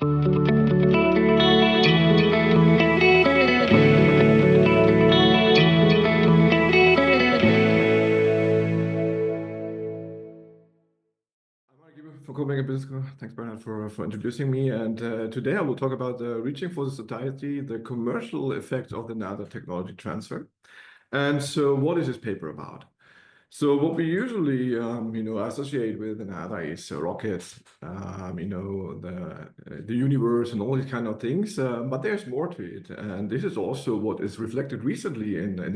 Marek Giebel for Copenhagen Business School. Thanks, Bernhard, for introducing me. And today I will talk about reaching for the society, the commercial effects of the NASA technology transfer. And so, what is this paper about? So, what we usually, associate with NASA is rockets, the universe, and all these kind of things. But there's more to it, and this is also what is reflected recently in a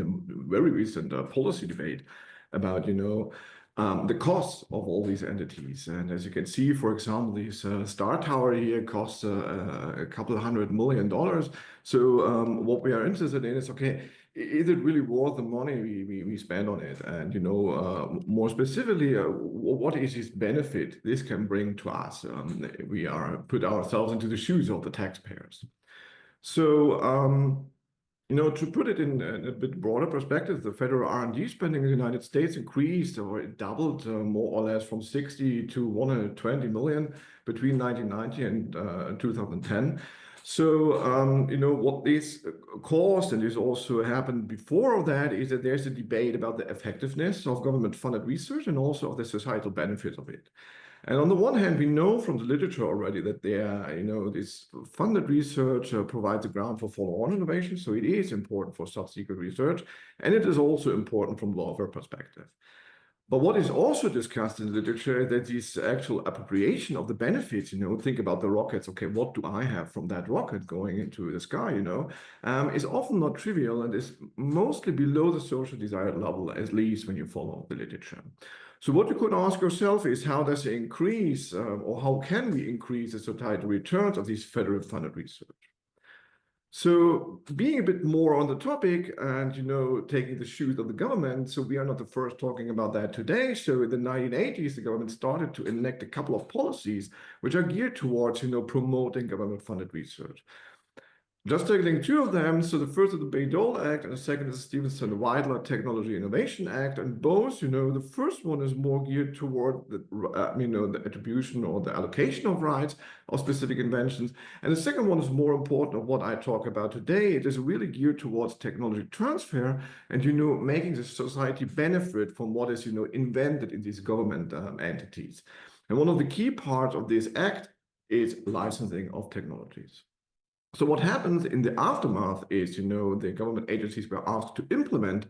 very recent policy debate about, the costs of all these entities. And as you can see, for example, this Star Tower here costs a couple of $100 million. So what we are interested in is, okay, is it really worth the money we spend on it? And, more specifically, what is this benefit this can bring to us? We are put ourselves into the shoes of the taxpayers. So, to put it in a bit broader perspective, the federal R&D spending in the United States increased, or it doubled more or less, from 60 to 120 million between 1990 and 2010. So, what this caused, and this also happened before that, is that there's a debate about the effectiveness of government-funded research and also of the societal benefits of it. And on the one hand, we know from the literature already that this funded research provides a ground for follow-on innovation. So it is important for subsequent research, and it is also important from law perspective. But what is also discussed in the literature is that this actual appropriation of the benefits, think about the rockets. Okay, what do I have from that rocket going into the sky, is often not trivial and is mostly below the social desired level, at least when you follow the literature. So what you could ask yourself is, how does it increase, or how can we increase the societal returns of these federal funded research? So being a bit more on the topic and, taking the shoes of the government, so we are not the first talking about that today. So in the 1980s, the government started to enact a couple of policies which are geared towards, promoting government-funded research. Just taking two of them, so the first is the Bayh-Dole Act, and the second is the Stevenson-Weidler Technology Innovation Act. And both, the first one is more geared toward the attribution or the allocation of rights of specific inventions. And the second one is more important of what I talk about today. It is really geared towards technology transfer and, making the society benefit from what is, invented in these government entities. And one of the key parts of this act is licensing of technologies. So what happens in the aftermath is, the government agencies were asked to implement,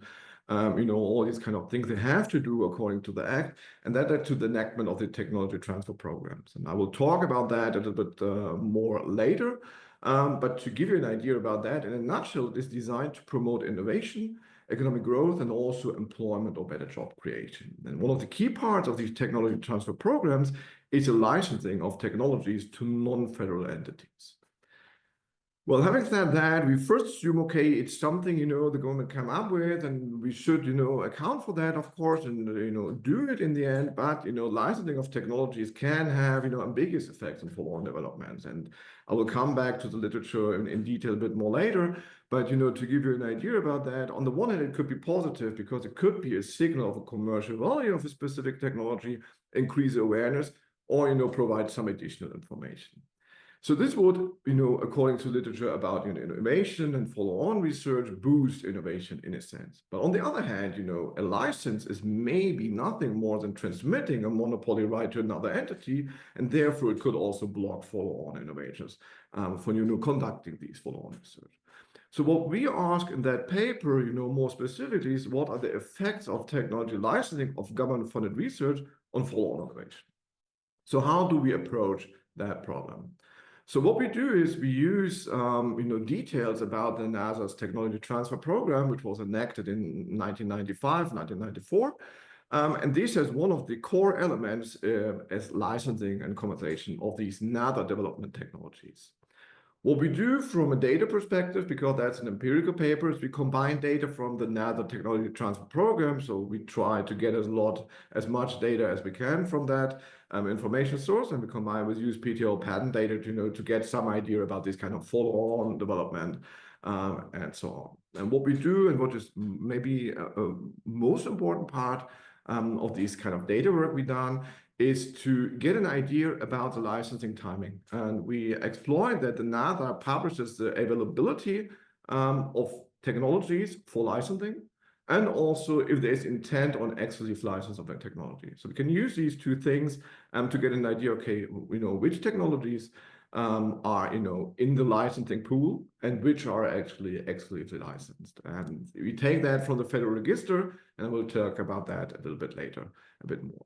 all these kind of things they have to do according to the act, and that led to the enactment of the technology transfer programs. And I will talk about that a little bit more later. But to give you an idea about that, in a nutshell, it is designed to promote innovation, economic growth, and also employment or better job creation. And one of the key parts of these technology transfer programs is the licensing of technologies to non-federal entities. Well, having said that, we first assume, okay, it's something, the government come up with, and we should, account for that, of course, and, do it in the end. But, licensing of technologies can have, ambiguous effects on follow-on developments. And I will come back to the literature in detail a bit more later. But, to give you an idea about that, on the one hand, it could be positive because it could be a signal of a commercial value of a specific technology, increase awareness, or, provide some additional information. So this would, according to literature about innovation and follow-on research, boost innovation in a sense. But on the other hand, a license is maybe nothing more than transmitting a monopoly right to another entity, and therefore it could also block follow-on innovations for conducting these follow-on research. So what we ask in that paper, more specifically, is what are the effects of technology licensing of government-funded research on follow-on innovation? So how do we approach that problem? So what we do is we use details about the NASA's technology transfer program, which was enacted in 1995, 1994. And this has one of the core elements as licensing and commercialization of these NASA development technologies. What we do from a data perspective, because that's an empirical paper, is we combine data from the NASA technology transfer program. So we try to get as much data as we can from that information source, and we combine with USPTO patent data to get some idea about this kind of follow-on development and so on. And what we do, and what is maybe a most important part of this kind of data work we've done, is to get an idea about the licensing timing. And we explored that the NADA publishes the availability of technologies for licensing, and also if there's intent on exclusive license of that technology. So we can use these two things to get an idea, okay, which technologies are in the licensing pool and which are actually exclusively licensed. And we take that from the Federal Register, and we'll talk about that a little bit later, a bit more.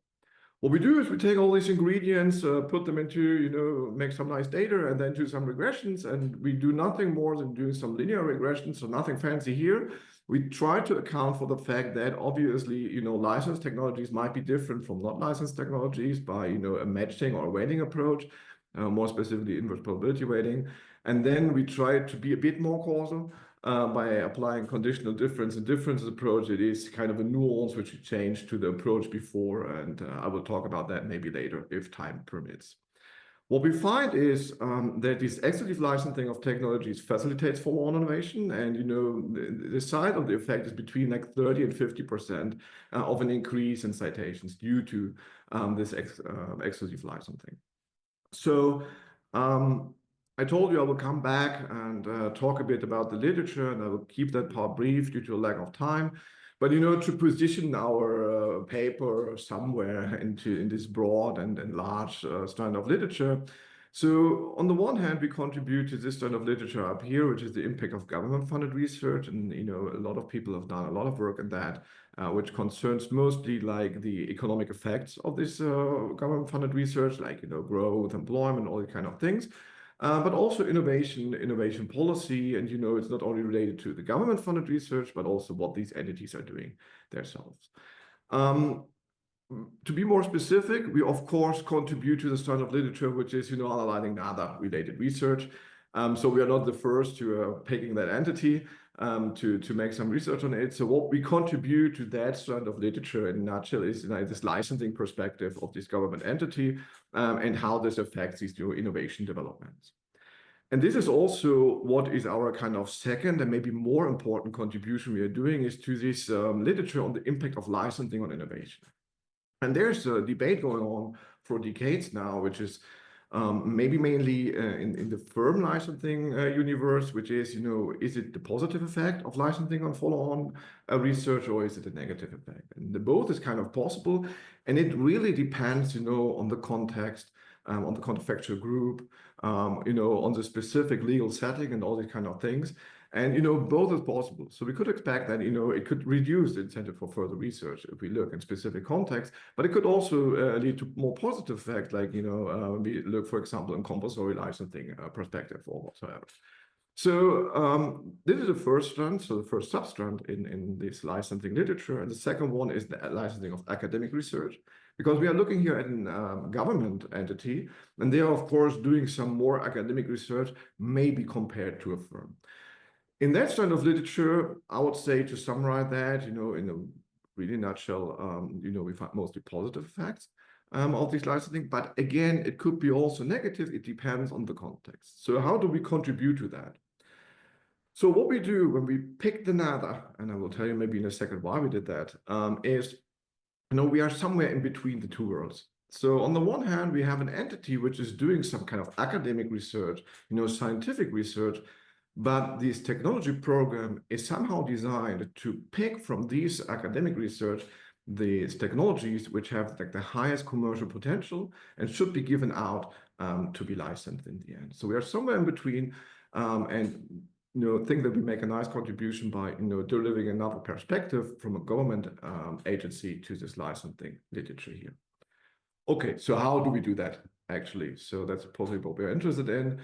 What we do is we take all these ingredients, put them into, make some nice data, and then do some regressions. And we do nothing more than doing some linear regressions, so nothing fancy here. We try to account for the fact that obviously, licensed technologies might be different from not licensed technologies by, a matching or weighting approach, more specifically inverse probability weighting. And then we try to be a bit more causal by applying conditional difference and differences approach. It is kind of a nuance which we changed to the approach before, and I will talk about that maybe later if time permits. What we find is that this exclusive licensing of technologies facilitates follow-on innovation, and the side of the effect is between like 30 and 50% of an increase in citations due to this exclusive licensing. So I told you I will come back and talk a bit about the literature, and I will keep that part brief due to a lack of time. But to position our paper somewhere in this broad and large strand of literature. So on the one hand, we contribute to this strand of literature up here, which is the impact of government-funded research, and a lot of people have done a lot of work in that, which concerns mostly like the economic effects of this government-funded research, like growth, employment, all these kind of things. But also innovation policy, and it's not only related to the government-funded research, but also what these entities are doing themselves. To be more specific, we of course contribute to the strand of literature, which is analyzing NADA-related research. So we are not the first to picking that entity to make some research on it. So what we contribute to that strand of literature in a nutshell is this licensing perspective of this government entity and how this affects these innovation developments. And this is also what is our kind of second and maybe more important contribution we are doing is to this literature on the impact of licensing on innovation. And there's a debate going on for decades now, which is maybe mainly in the firm licensing universe, which is, is it the positive effect of licensing on follow-on research, or is it a negative effect? And the both is kind of possible, and it really depends, on the context, on the counterfactual group, on the specific legal setting and all these kind of things. And, both is possible. So we could expect that, it could reduce the incentive for further research if we look in specific contexts, but it could also lead to more positive effects, like, we look, for example, in compulsory licensing perspective or whatsoever. So this is the first strand, so the first substrand in this licensing literature. And the second one is the licensing of academic research, because we are looking here at a government entity, and they are, of course, doing some more academic research, maybe compared to a firm. In that strand of literature, I would say, to summarize that, in a really nutshell, we find mostly positive effects of this licensing, but again, it could be also negative. It depends on the context. So how do we contribute to that? So what we do when we pick the NADA, and I will tell you maybe in a second why we did that, is, we are somewhere in between the two worlds. So on the one hand, we have an entity which is doing some kind of academic research, scientific research, but this technology program is somehow designed to pick from these academic research these technologies which have like the highest commercial potential and should be given out to be licensed in the end. So we are somewhere in between, and think that we make a nice contribution by delivering another perspective from a government agency to this licensing literature here. Okay, so how do we do that actually? So that's possibly what we're interested in.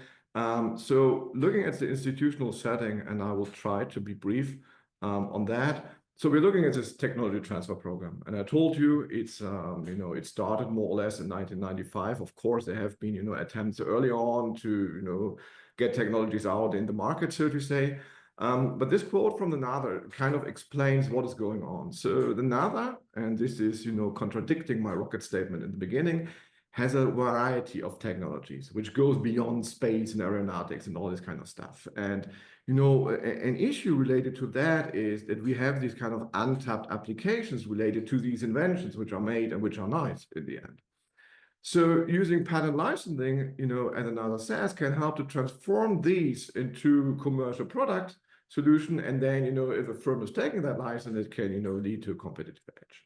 So looking at the institutional setting, and I will try to be brief on that. So we're looking at this technology transfer program, and I told you it's it started more or less in 1995. Of course, there have been attempts early on to get technologies out in the market, so to say. But this quote from the NADA kind of explains what is going on. So the NADA, and this is contradicting my rocket statement in the beginning, has a variety of technologies which goes beyond space and aeronautics and all this kind of stuff. And an issue related to that is that we have these kind of untapped applications related to these inventions which are made and which are nice in the end. So using patent licensing, as another says, can help to transform these into commercial product solution. And then, if a firm is taking that license, it can, lead to a competitive edge.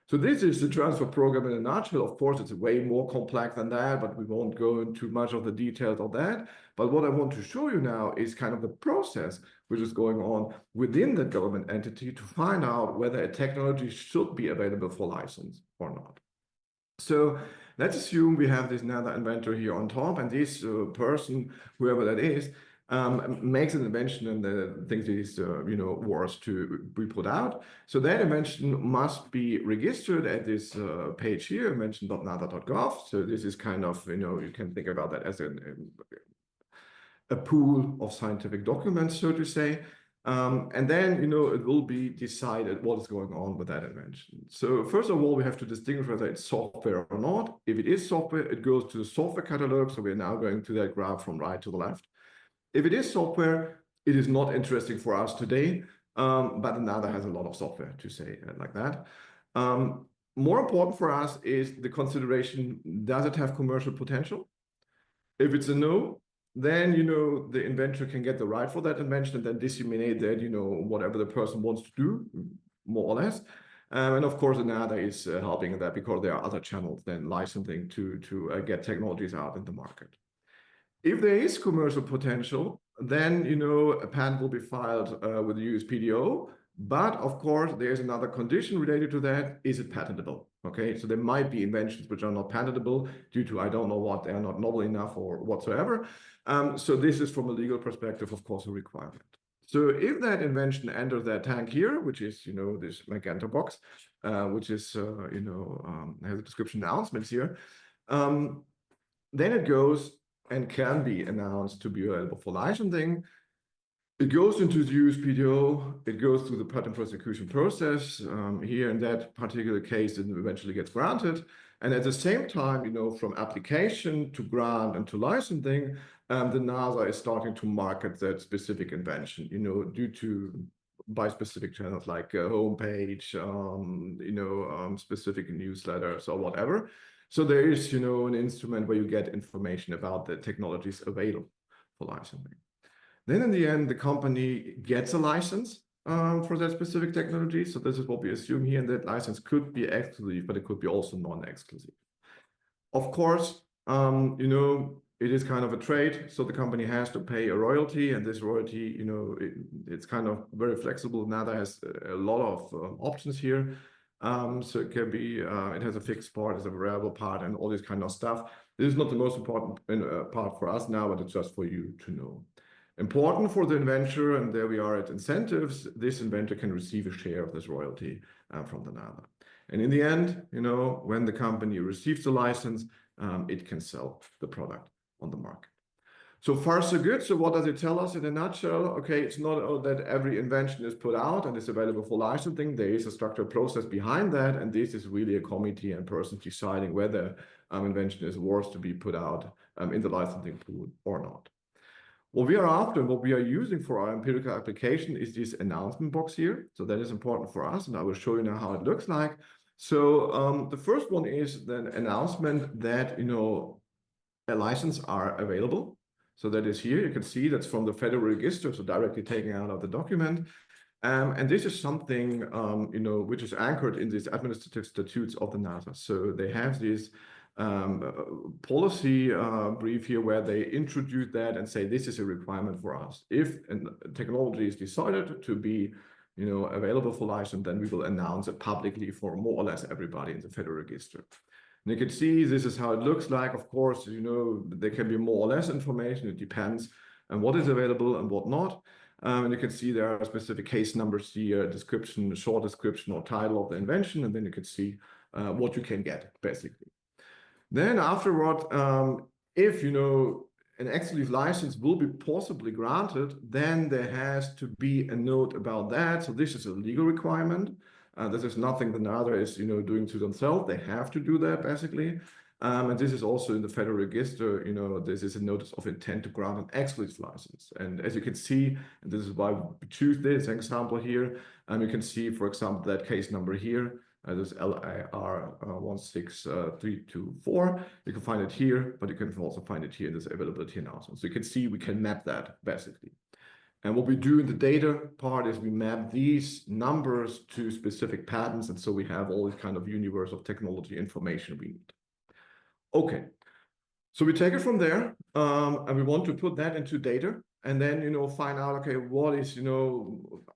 So this is the transfer program in a nutshell. Of course, it's way more complex than that, but we won't go into much of the details of that. But what I want to show you now is kind of the process which is going on within the government entity to find out whether a technology should be available for license or not. So let's assume we have this another inventor here on top, and this person, whoever that is, makes an invention and thinks it is, worth to be put out. So that invention must be registered at this page here, invention.nasa.gov. So this is kind of, you can think about that as a pool of scientific documents, so to say. And then, it will be decided what is going on with that invention. So first of all, we have to distinguish whether it's software or not. If it is software, it goes to the software catalog. So we're now going to that graph from right to the left. If it is software, it is not interesting for us today, but another has a lot of software, to say like that. More important for us is the consideration, does it have commercial potential? If it's a no, then, the inventor can get the right for that invention and then disseminate that, whatever the person wants to do, more or less. And of course, another is helping in that because there are other channels than licensing to get technologies out in the market. If there is commercial potential, then, a patent will be filed with the USPTO. But of course, there's another condition related to that. Is it patentable? Okay, so there might be inventions which are not patentable due to, I don't know what, they are not novel enough or whatsoever. So this is from a legal perspective, of course, a requirement. So if that invention enters that tank here, which is, this magenta box, which is, has a description announcements here, then it goes and can be announced to be available for licensing. It goes into the USPTO, it goes through the patent prosecution process. Here in that particular case, it eventually gets granted. And at the same time, from application to grant and to licensing, the NASA is starting to market that specific invention, by specific channels like homepage, specific newsletters or whatever. So there is, an instrument where you get information about the technologies available for licensing. Then in the end, the company gets a license for that specific technology. So this is what we assume here, and that license could be exclusive, but it could be also non-exclusive. Of course, it is kind of a trade, so the company has to pay a royalty, and this royalty, it's kind of very flexible. NADA has a lot of options here. So it can be, it has a fixed part, it's a variable part, and all this kind of stuff. This is not the most important part for us now, but it's just for you to know. Important for the inventor, and there we are at incentives, this inventor can receive a share of this royalty from the NADA. And in the end, when the company receives the license, it can sell the product on the market. So far, so good. So what does it tell us in a nutshell? Okay, it's not that every invention is put out and is available for licensing. There is a structured process behind that, and this is really a committee and person deciding whether invention is worth to be put out in the licensing pool or not. What we are after and what we are using for our empirical application is this announcement box here. So that is important for us, and I will show you now how it looks like. So the first one is the announcement that, a license are available. So that is here. You can see that's from the Federal Register, so directly taken out of the document. And this is something, which is anchored in these administrative statutes of the NASA. So they have this policy brief here where they introduce that and say this is a requirement for us. If technology is decided to be available for license, then we will announce it publicly for more or less everybody in the Federal Register. And you can see this is how it looks like. Of course, there can be more or less information. It depends on what is available and what not. And you can see there are specific case numbers here, description, short description or title of the invention, and then you can see what you can get, basically. Then afterward, if, an exclusive license will be possibly granted, then there has to be a note about that. So this is a legal requirement. This is nothing the NADA is, doing to themselves. They have to do that, basically. And this is also in the Federal Register, this is a notice of intent to grant an exclusive license. And as you can see, and this is why we choose this example here, you can see, for example, that case number here, This LIR 16324. You can find it here, but you can also find it here in this availability announcement. So you can see we can map that basically. And what we do in the data part is we map these numbers to specific patents. And so we have all this kind of universe of technology information we need. Okay, so we take it from there and we want to put that into data and then, find out, okay, what is,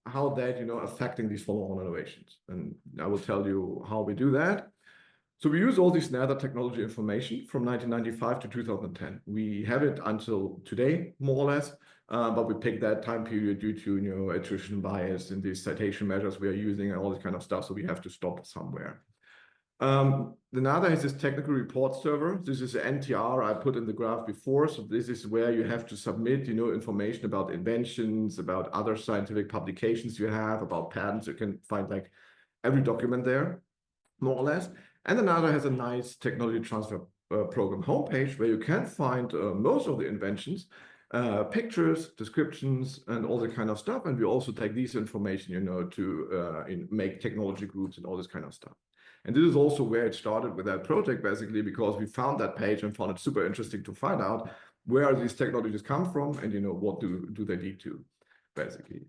how that, affecting these follow-on innovations. And I will tell you how we do that. So we use all this NADA technology information from 1995 to 2010. We have it until today, more or less, but we pick that time period due to attrition bias in these citation measures we are using and all this kind of stuff. So we have to stop it somewhere. The NADA is this technical report server. This is the NTR I put in the graph before. So this is where you have to submit, information about inventions, about other scientific publications you have, about patents. You can find like every document there, more or less. And the NADA has a nice technology transfer program homepage where you can find most of the inventions, pictures, descriptions, and all the kind of stuff. And we also take this information, to make technology groups and all this kind of stuff. And this is also where it started with that project, basically, because we found that page and found it super interesting to find out where these technologies come from and, what do they lead to, basically.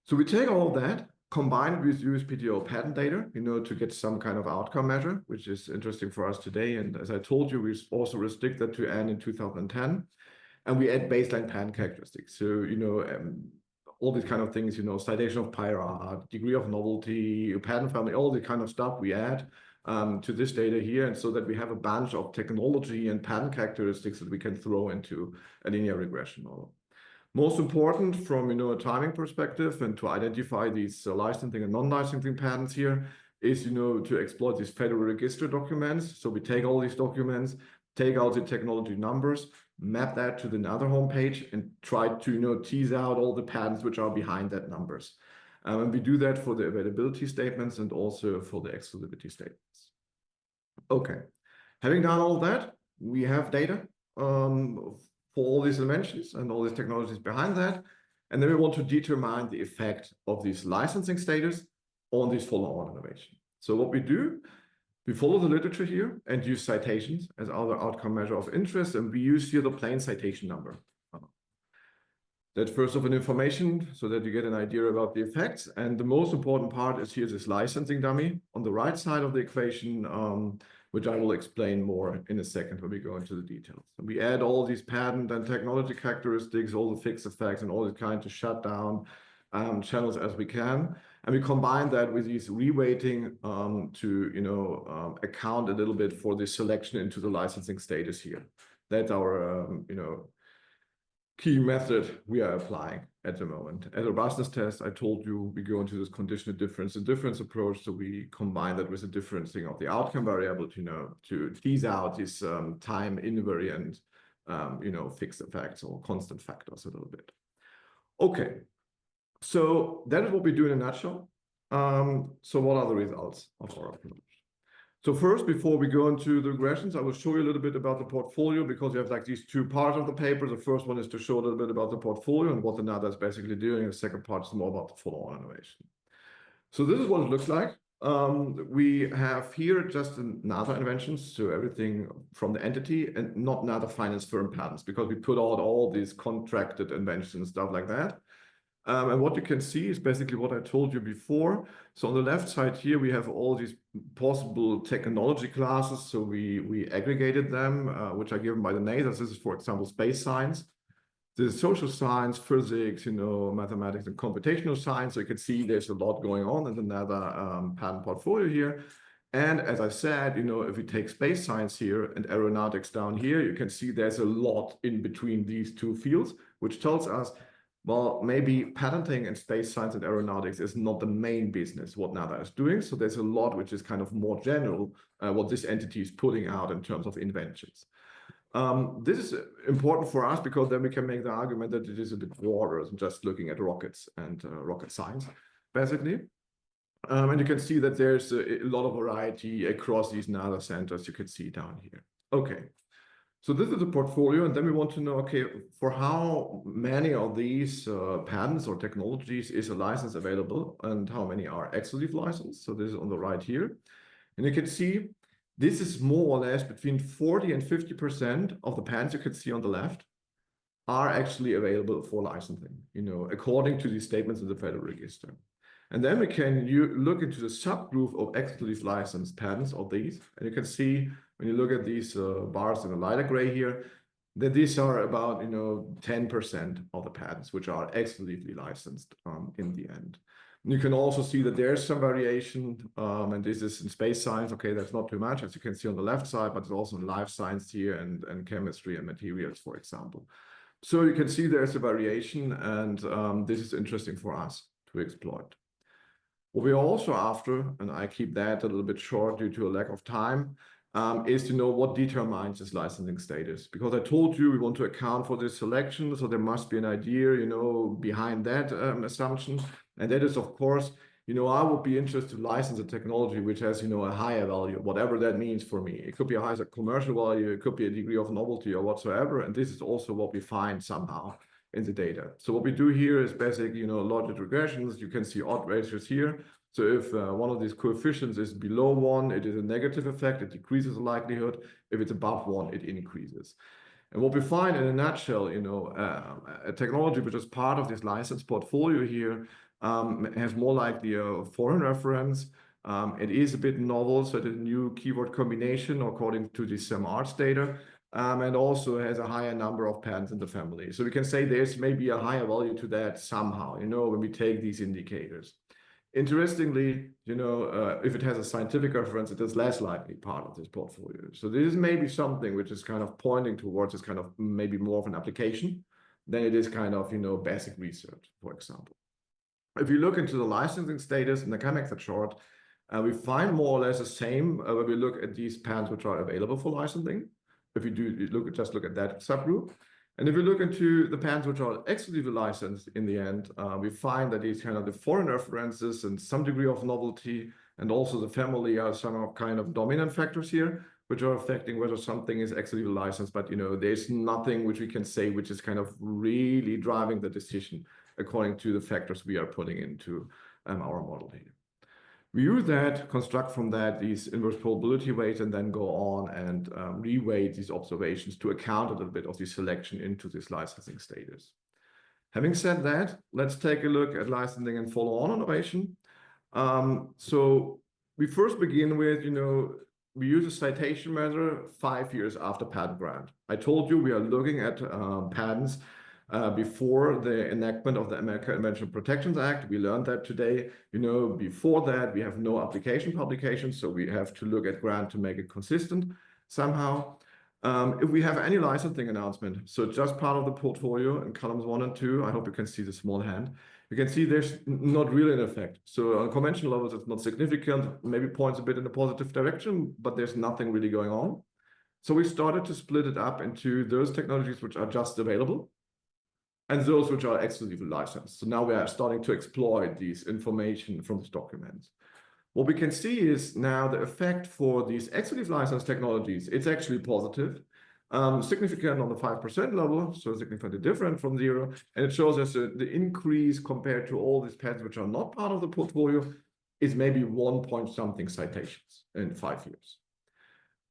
So we take all of that, combine it with USPTO patent data, to get some kind of outcome measure, which is interesting for us today. And as I told you, we also restrict that to end in 2010. And we add baseline patent characteristics. So, all these kind of things, citation of prior art, degree of novelty, patent family, all the kind of stuff we add to this data here. And so that we have a bunch of technology and patent characteristics that we can throw into a linear regression model. Most important from, a timing perspective and to identify these licensing and non-licensing patents here is, to exploit these Federal Register documents. So we take all these documents, take out the technology numbers, map that to the NADA homepage and try to, tease out all the patents which are behind that numbers. And we do that for the availability statements and also for the exclusivity statements. Okay, having done all that, we have data for all these inventions and all these technologies behind that. And then we want to determine the effect of this licensing status on this follow-on innovation. So what we do, we follow the literature here and use citations as our outcome measure of interest. And we use here the plain citation number. That's first of an information so that you get an idea about the effects. And the most important part is here this licensing dummy on the right side of the equation, which I will explain more in a second when we go into the details. And we add all these patent and technology characteristics, all the fixed effects and all this kind to shut down channels as we can. And we combine that with these reweighting to, account a little bit for the selection into the licensing status here. That's our, key method we are applying at the moment. As a robustness test, I told you we go into this conditional difference and difference approach. So we combine that with the differencing of the outcome variable, to tease out this time invariant, fixed effects or constant factors a little bit. Okay. So that is what we do in a nutshell. So what are the results of our approach? So first, before we go into the regressions, I will show you a little bit about the portfolio because you have like these two parts of the paper. The first one is to show a little bit about the portfolio and what the NADA is basically doing. And the second part is more about the follow-on innovation. So this is what it looks like. We have here just NADA inventions, so everything from the entity and not NADA finance firm patents because we put out all these contracted inventions and stuff like that. And what you can see is basically what I told you before. So on the left side here, we have all these possible technology classes. So we aggregated them, which are given by the NADAs. This is, for example, space science. This is social science, physics, mathematics and computational science. So you can see there's a lot going on in the NADA patent portfolio here. And as I said, if we take space science here and aeronautics down here, you can see there's a lot in between these two fields, which tells us, well, maybe patenting in space science and aeronautics is not the main business, what NADA is doing. So there's a lot which is kind of more general, what this entity is putting out in terms of inventions. This is important for us because then we can make the argument that it is a bit broader than just looking at rockets and rocket science, basically. And you can see that there's a lot of variety across these NADA centers. You can see down here. Okay. So this is the portfolio, and then we want to know, okay, for how many of these patents or technologies is a license available and how many are exclusive license. So this is on the right here. And you can see this is more or less between 40 and 50% of the patents you can see on the left are actually available for licensing, according to these statements in the Federal Register. And then we can look into the subgroup of exclusive licensed patents of these. And you can see when you look at these bars in the lighter gray here, that these are about 10% of the patents which are exclusively licensed in the end. And you can also see that there's some variation, and this is in space science. Okay, that's not too much, as you can see on the left side, but it's also in life science here and chemistry and materials, for example. So you can see there's a variation, and this is interesting for us to exploit. What we're also after, and I keep that a little bit short due to a lack of time, is to know what determines this licensing status. Because I told you we want to account for this selection, so there must be an idea, behind that assumption. And that is, of course, I would be interested to license a technology which has, a higher value, whatever that means for me. It could be a higher commercial value, it could be a degree of novelty or whatsoever. And this is also what we find somehow in the data. So what we do here is basic, logic regressions. You can see odd ratios here. So if one of these coefficients is below 1, it is a negative effect. It decreases the likelihood. If it's above 1, it increases. And what we find in a nutshell, a technology which is part of this license portfolio here has more likely a foreign reference. It is a bit novel, so it is a new keyword combination according to the SEMARTS data. And also has a higher number of patents in the family. So we can say there's maybe a higher value to that somehow, when we take these indicators. Interestingly, if it has a scientific reference, it is less likely part of this portfolio. So this is maybe something which is kind of pointing towards this kind of maybe more of an application than it is kind of, basic research, for example. If you look into the licensing status, and I can make that short, we find more or less the same when we look at these patents which are available for licensing. If you just look at that subgroup. And if you look into the patents which are exclusively licensed in the end, we find that these kind of the foreign references and some degree of novelty and also the family are some kind of dominant factors here, which are affecting whether something is exclusively licensed. But, there's nothing which we can say which is kind of really driving the decision according to the factors we are putting into our model here. We use that, construct from that these inverse probability weights, and then go on and reweight these observations to account a little bit of the selection into this licensing status. Having said that, let's take a look at licensing and follow-on innovation. So we first begin with, we use a citation measure 5 years after patent grant. I told you we are looking at patents before the enactment of the American Invention Protection Act. We learned that today. Before that, we have no application publication, so we have to look at grant to make it consistent somehow. If we have any licensing announcement, so just part of the portfolio in columns 1 and 2, I hope you can see the small hand. You can see there's not really an effect. So on conventional levels, it's not significant, maybe points a bit in a positive direction, but there's nothing really going on. So we started to split it up into those technologies which are just available and those which are exclusively licensed. So now we are starting to exploit these information from these documents. What we can see is now the effect for these exclusive licensed technologies, it's actually positive, significant on the 5% level, so significantly different from 0. And it shows us the increase compared to all these patents which are not part of the portfolio is maybe 1 point something citations in 5 years.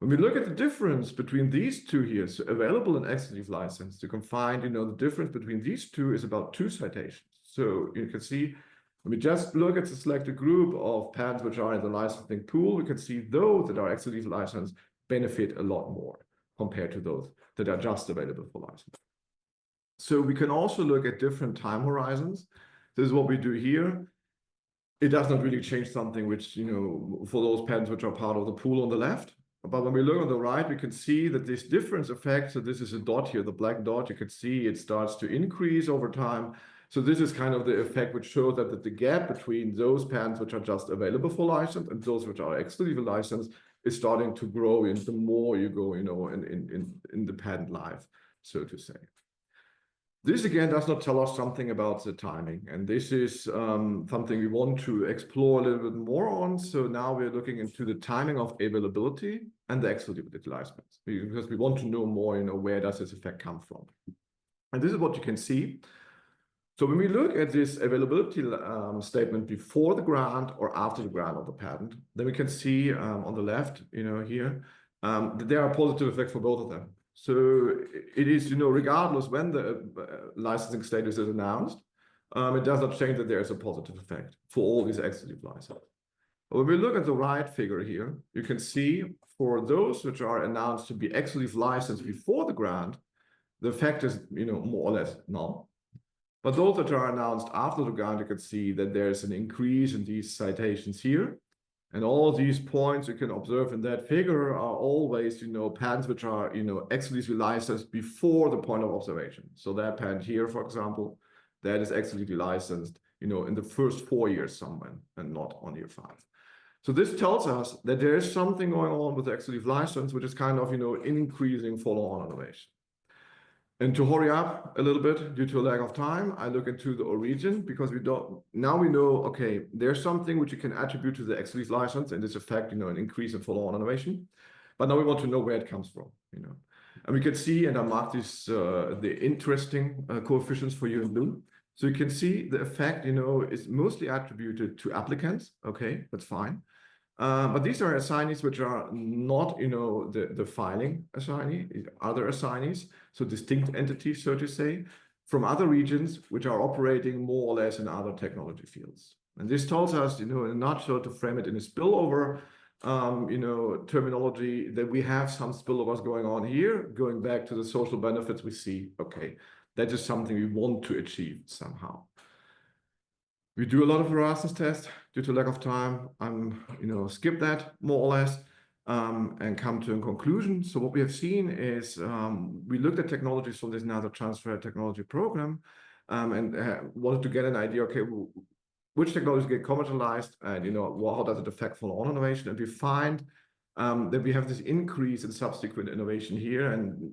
When we look at the difference between these two here, so available and exclusive license, you can find, the difference between these two is about 2 citations. So you can see, when we just look at the selected group of patents which are in the licensing pool, we can see those that are exclusive license benefit a lot more compared to those that are just available for license. So we can also look at different time horizons. This is what we do here. It does not really change something which, for those patents which are part of the pool on the left. But when we look on the right, we can see that this difference effect, so this is a dot here, the black dot, you can see it starts to increase over time. So this is kind of the effect which shows that the gap between those patents which are just available for license and those which are exclusively licensed is starting to grow in the more you go, in the patent life, so to say. This again does not tell us something about the timing, and this is something we want to explore a little bit more on. So now we're looking into the timing of availability and the exclusivity license, because we want to know more, where does this effect come from? And this is what you can see. So when we look at this availability statement before the grant or after the grant of the patent, then we can see on the left, here, that there are positive effects for both of them. So it is, regardless when the licensing status is announced, it does not change that there is a positive effect for all these exclusive licenses. When we look at the right figure here, you can see for those which are announced to be exclusive licensed before the grant, the effect is, more or less null. But those that are announced after the grant, you can see that there's an increase in these citations here. And all these points you can observe in that figure are always, patents which are, exclusively licensed before the point of observation. So that patent here, for example, that is exclusively licensed, in the first 4 years somewhere and not on year 5. So this tells us that there is something going on with the exclusive license, which is kind of, increasing follow-on innovation. And to hurry up a little bit due to a lack of time, I look into the origin because now we know, okay, there's something which you can attribute to the exclusive license and this effect, an increase in follow-on innovation. But now we want to know where it comes from, And we can see, and I marked this, the interesting coefficients for you in blue. So you can see the effect, is mostly attributed to applicants. Okay, that's fine. But these are assignees which are not, the filing assignee, other assignees, so distinct entities, so to say, from other regions which are operating more or less in other technology fields. And this tells us, in a nutshell, to frame it in a spillover, terminology, that we have some spillovers going on here, going back to the social benefits we see. Okay, that is something we want to achieve somehow. We do a lot of Erasmus tests due to lack of time. I'm, skip that more or less and come to a conclusion. So what we have seen is we looked at technologies from this Knowledge Transfer Technology Program and wanted to get an idea, okay, which technologies get commercialized and, how does it affect follow-on innovation? And we find that we have this increase in subsequent innovation here. And,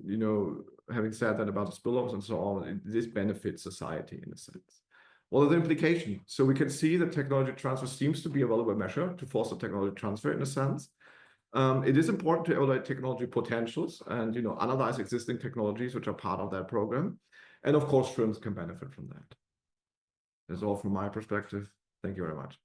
having said that about the spillovers and so on, this benefits society in a sense. What are the implications? So we can see that technology transfer seems to be a valuable measure to foster technology transfer in a sense. It is important to evaluate technology potentials and, analyze existing technologies which are part of that program. And of course, firms can benefit from that. That's all from my perspective. Thank you very much.